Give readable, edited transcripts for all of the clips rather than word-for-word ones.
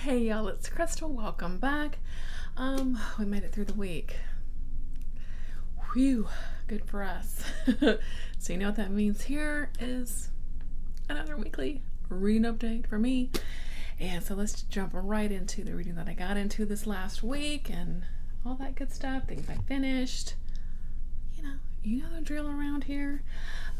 Hey y'all, it's Crystal. Welcome back. We made it through the week. Whew, good for us. So you know what that means. Here is another weekly reading update for me. And so let's jump right into the reading that I got into this last week and all that good stuff, things I finished. You know the drill around here.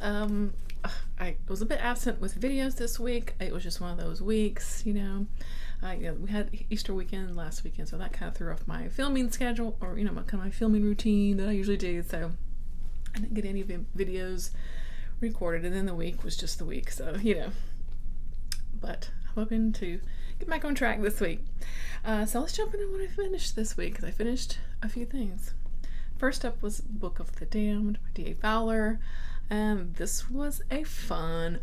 I was a bit absent with videos this week. It was just one of those weeks, we had Easter weekend last weekend, so that kind of threw off my filming schedule, or my filming routine that I usually do. So I didn't get any videos recorded, and then the week was just the week. So but I'm hoping to get back on track this week. So let's jump into what I finished this week, because I finished a few things. First up was Book of the Damned by D.A. Fowler, and this was a fun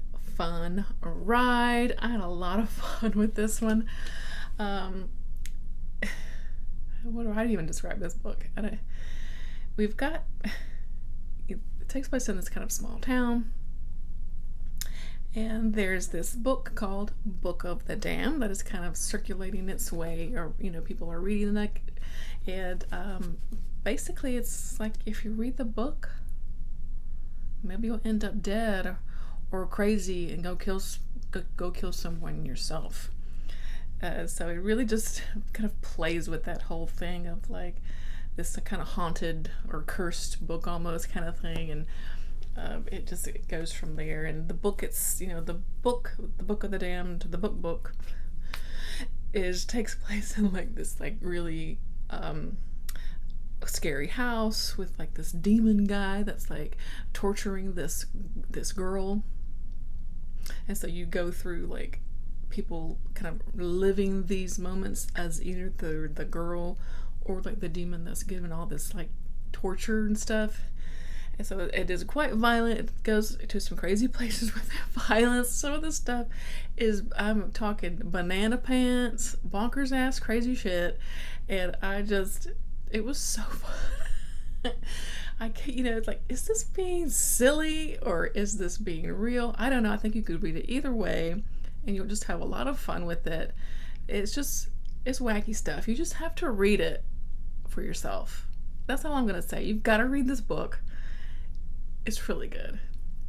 ride. I had a lot of fun with this one. How do I even describe this book? It takes place in this kind of small town, and there's this book called Book of the Damned that is kind of circulating its way, or people are reading that, and basically it's like, if you read the book, maybe you'll end up dead or crazy and go kill someone yourself. So it really just kind of plays with that whole thing of like this kind of haunted or cursed book almost kind of thing, and it goes from there. And the book, it's the book of the Damned, the book takes place in like this like really scary house with like this demon guy that's like torturing this girl. And so you go through like people kind of living these moments as either the girl or like the demon that's giving all this like torture and stuff. And so it is quite violent. It goes to some crazy places with violence. Some of this stuff is, I'm talking banana pants, bonkers ass crazy shit, and it was so fun. It's like, is this being silly or is this being real? I don't know. I think you could read it either way and you'll just have a lot of fun with it. It's wacky stuff. You just have to read it for yourself. That's all I'm going to say. You've got to read this book. It's really good.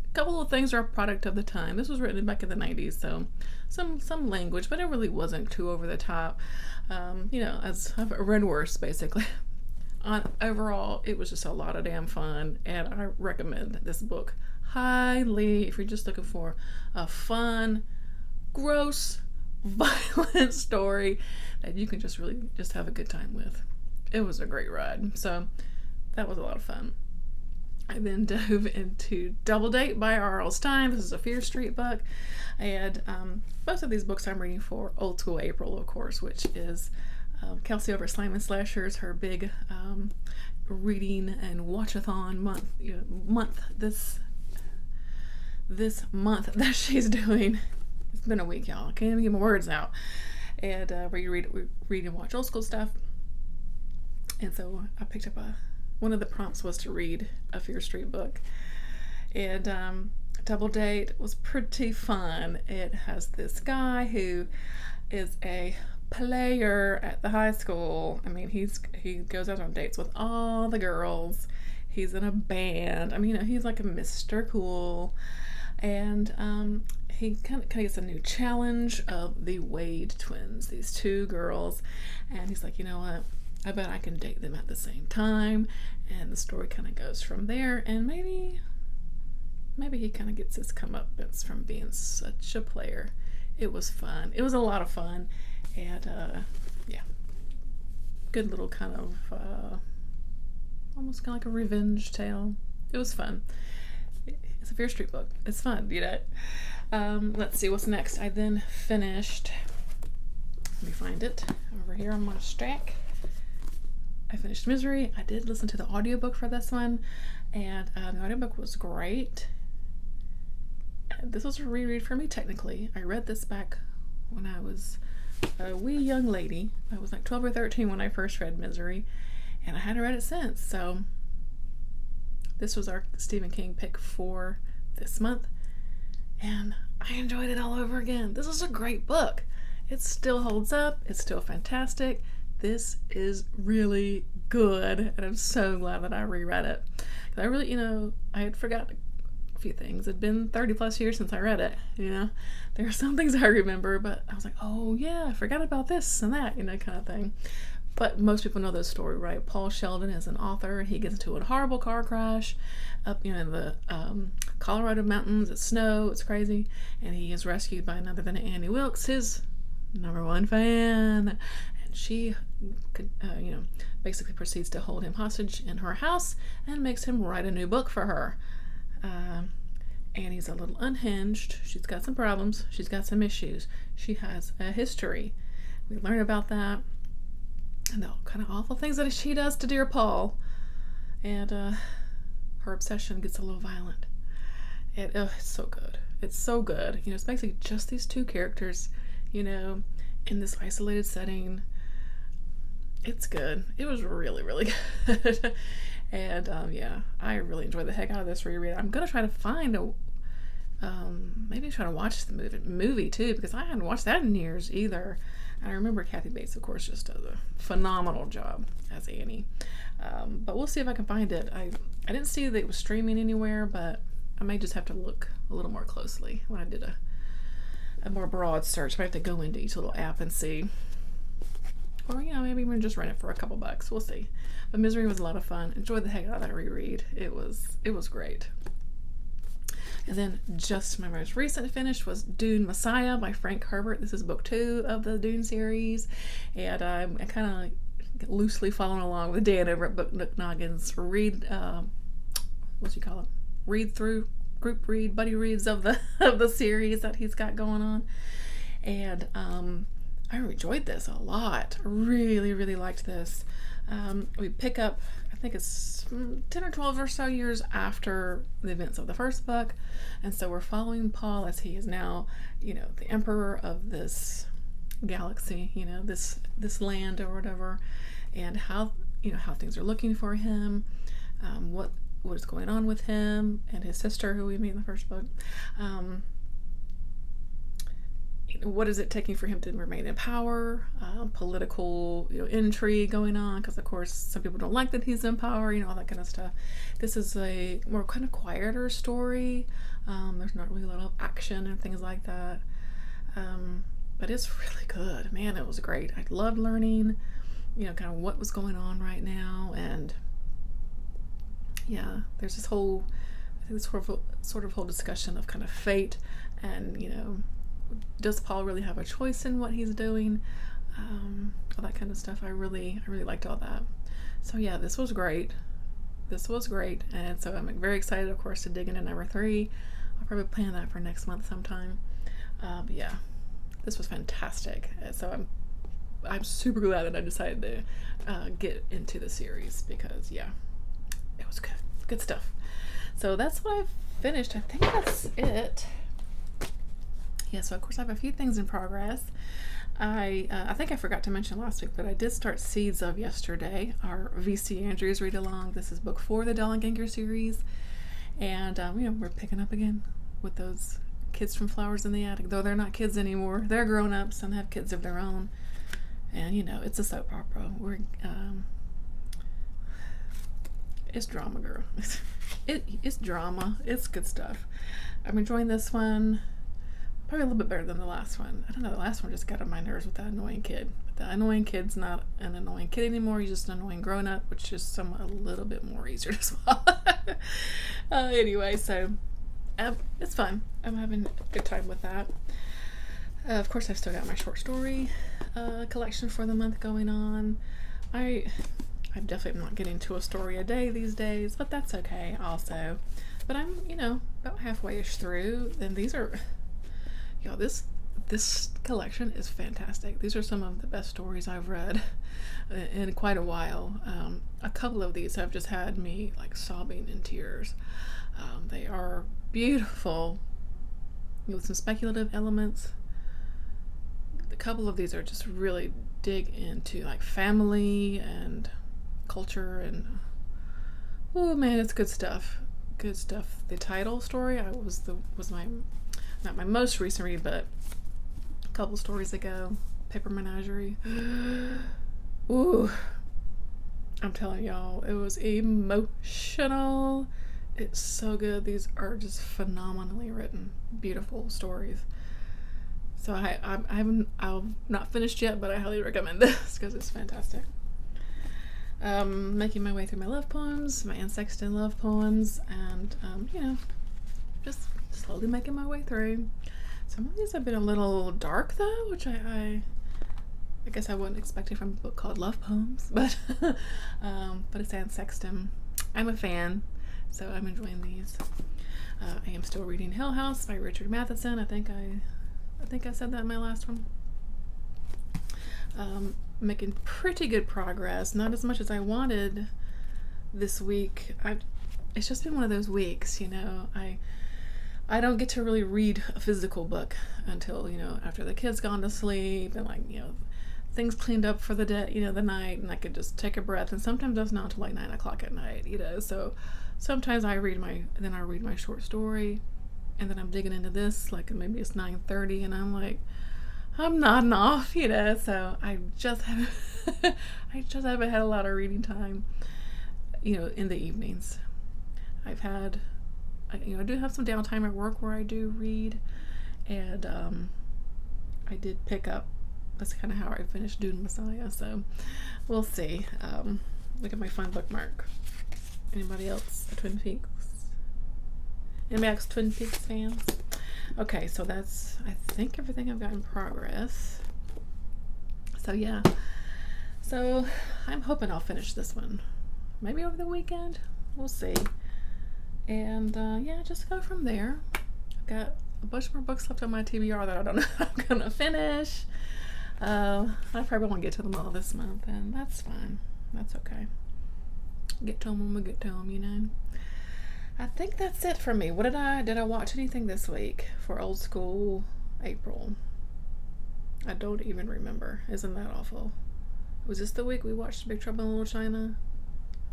A couple of things are a product of the time. This was written back in the 90s, so some language, but it really wasn't too over the top. As I've read worse, basically. Overall, it was just a lot of damn fun, and I recommend this book highly if you're just looking for a fun, gross, violent story that you can just really just have a good time with. It was a great ride, so that was a lot of fun. I then dove into Double Date by R.L. Stine. This is a Fear Street book, and both of these books I'm reading for Old School April, of course, which is Kelsey over at Slime and Slashers, her big reading and watchathon month this month that she's doing. It's been a week, y'all. I can't even get my words out. And where you read and watch old school stuff. And so I picked up one of the prompts was to read a Fear Street book. And Double Date was pretty fun. It has this guy who is a player at the high school. I mean, he goes out on dates with all the girls. He's in a band. I mean, he's like a Mr. Cool. And he kind of gets a new challenge of the Wade twins, these two girls. And he's like, you know what? I bet I can date them at the same time. And the story kind of goes from there. And maybe he kind of gets his comeuppance from being such a player. It was fun. It was a lot of fun. And good little kind of almost kind of like a revenge tale. It was fun. It's a Fear Street book. It's fun, let's see what's next. I then finished, let me find it over here on my stack. I finished Misery. I did listen to the audiobook for this one, and the audiobook was great. This was a reread for me, technically. I read this back when I was a wee young lady. I was like 12 or 13 when I first read Misery, and I hadn't read it since. So this was our Stephen King pick for this month, and I enjoyed it all over again. This is a great book. It still holds up. It's still fantastic. This is really good, and I'm so glad that I reread it. I really, I had forgotten a few things. It'd been 30 plus years since I read it. There are some things I remember, but I was like, oh yeah, I forgot about this and that, kind of thing. But most people know this story, right? Paul Sheldon is an author, and he gets into a horrible car crash up, in the Colorado mountains. It's snow, it's crazy, and he is rescued by none other than Annie Wilkes, his #1 fan, and she, basically proceeds to hold him hostage in her house and makes him write a new book for her. Annie's a little unhinged. She's got some problems. She's got some issues. She has a history. We learn about that. And the kind of awful things that she does to dear Paul. And her obsession gets a little violent. It's so good. It's so good. It's basically just these two characters, in this isolated setting. It's good. It was really, really good. And I really enjoyed the heck out of this reread. I'm going to try to find maybe try to watch the movie too, because I hadn't watched that in years either. And I remember Kathy Bates, of course, just does a phenomenal job as Annie. But we'll see if I can find it. I didn't see that it was streaming anywhere, but I may just have to look a little more closely when I did a more broad search. I have to go into each little app and see. Or, maybe even just rent it for a couple bucks. We'll see. But Misery was a lot of fun. Enjoyed the heck out of that reread. It was great. And then just my most recent finish was Dune Messiah by Frank Herbert. This is book 2 of the Dune series. And I'm kind of loosely following along with Dan over at Book Nook Noggins. Read through, group read, buddy reads of the series that he's got going on. And I enjoyed this a lot. I really, really liked this. We pick up, I think it's 10 or 12 or so years after the events of the first book, and so we're following Paul as he is now, the emperor of this galaxy, this land or whatever, and how things are looking for him, what is going on with him and his sister, who we meet in the first book. What is it taking for him to remain in power? Political, intrigue going on, because of course some people don't like that he's in power. All that kind of stuff. This is a more kind of quieter story. There's not really a lot of action and things like that. But it's really good. Man, it was great. I loved learning, kind of what was going on right now, and there's this whole, I think this sort of whole discussion of kind of fate and does Paul really have a choice in what he's doing? All that kind of stuff. I really liked all that. So this was great. And so I'm very excited, of course, to dig into number 3. I'll probably plan that for next month sometime. But this was fantastic. So I'm super glad that I decided to get into the series, because it was good stuff. So that's what I've finished. I think that's it. So of course I have a few things in progress. I think I forgot to mention last week, but I did start Seeds of yesterday, our VC Andrews read along. This is book 4 of the Dollenganger series, and we're picking up again with those kids from Flowers in the Attic. Though they're not kids anymore, they're grown-ups and have kids of their own, and it's a soap opera. It's drama, girl. It's drama. It's good stuff. I'm enjoying this one. Probably a little bit better than the last one. I don't know, the last one just got on my nerves with that annoying kid. But the annoying kid's not an annoying kid anymore. He's just an annoying grown-up, which is somewhat a little bit more easier to swallow. Anyway, so it's fun. I'm having a good time with that. Of course, I've still got my short story collection for the month going on. I'm definitely not getting to a story a day these days, but that's okay also. But I'm, about halfway-ish through, and these are... this collection is fantastic. These are some of the best stories I've read in quite a while. A couple of these have just had me sobbing in tears. They are beautiful, with some speculative elements. A couple of these are just really dig into family and culture, and oh man, it's good stuff. The title story was my not my most recent read, but couple stories ago. Paper Menagerie. Ooh. I'm telling y'all, it was emotional. It's so good. These are just phenomenally written, beautiful stories. So I've not finished yet, but I highly recommend this because it's fantastic. Making my way through my love poems, my Anne Sexton love poems, and just slowly making my way through. Some of these have been a little dark though, which I guess I wouldn't expect it from a book called Love Poems, but it's Anne Sexton. I'm a fan, so I'm enjoying these. I am still reading Hill House by Richard Matheson. I think I said that in my last one. Making pretty good progress. Not as much as I wanted this week. It's just been one of those weeks, I don't get to really read a physical book until, after the kids gone to sleep and things cleaned up for the day, the night, and I could just take a breath. And sometimes that's not until like 9 o'clock at night, So sometimes I read my short story, and then I'm digging into this, like maybe it's 9:30, and I'm like, I'm nodding off, So I just haven't had a lot of reading time, in the evenings. I do have some downtime at work where I do read, and I did pick up. That's kind of how I finished Dune Messiah, so we'll see. Look at my fun bookmark. Anybody else a Twin Peaks? Anybody else Twin Peaks fans? Okay, so that's, I think, everything I've got in progress. So yeah. So I'm hoping I'll finish this one. Maybe over the weekend. We'll see. And just go from there. I've got a bunch more books left on my TBR that I don't know how I'm gonna finish. I probably won't get to them all this month, and that's fine. That's okay. Get to them when we get to them, I think that's it for me. Did I watch anything this week for Old School April? I don't even remember. Isn't that awful? Was this the week we watched Big Trouble in Little China?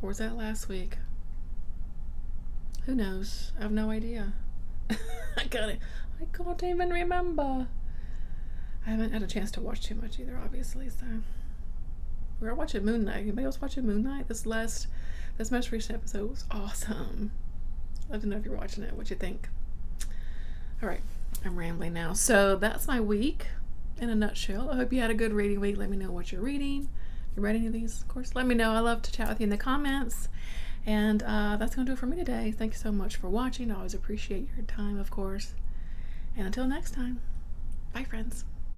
Or was that last week? Who knows? I have no idea. I can't even remember. I haven't had a chance to watch too much either, obviously, so. We were watching Moon Knight. Anybody else watching Moon Knight? This most recent episode was awesome. I'd love to know if you're watching it, what you think. Alright, I'm rambling now. So that's my week in a nutshell. I hope you had a good reading week. Let me know what you're reading. If you read any of these, of course, let me know. I love to chat with you in the comments. And that's going to do it for me today. Thank you so much for watching. I always appreciate your time, of course. And until next time, bye, friends.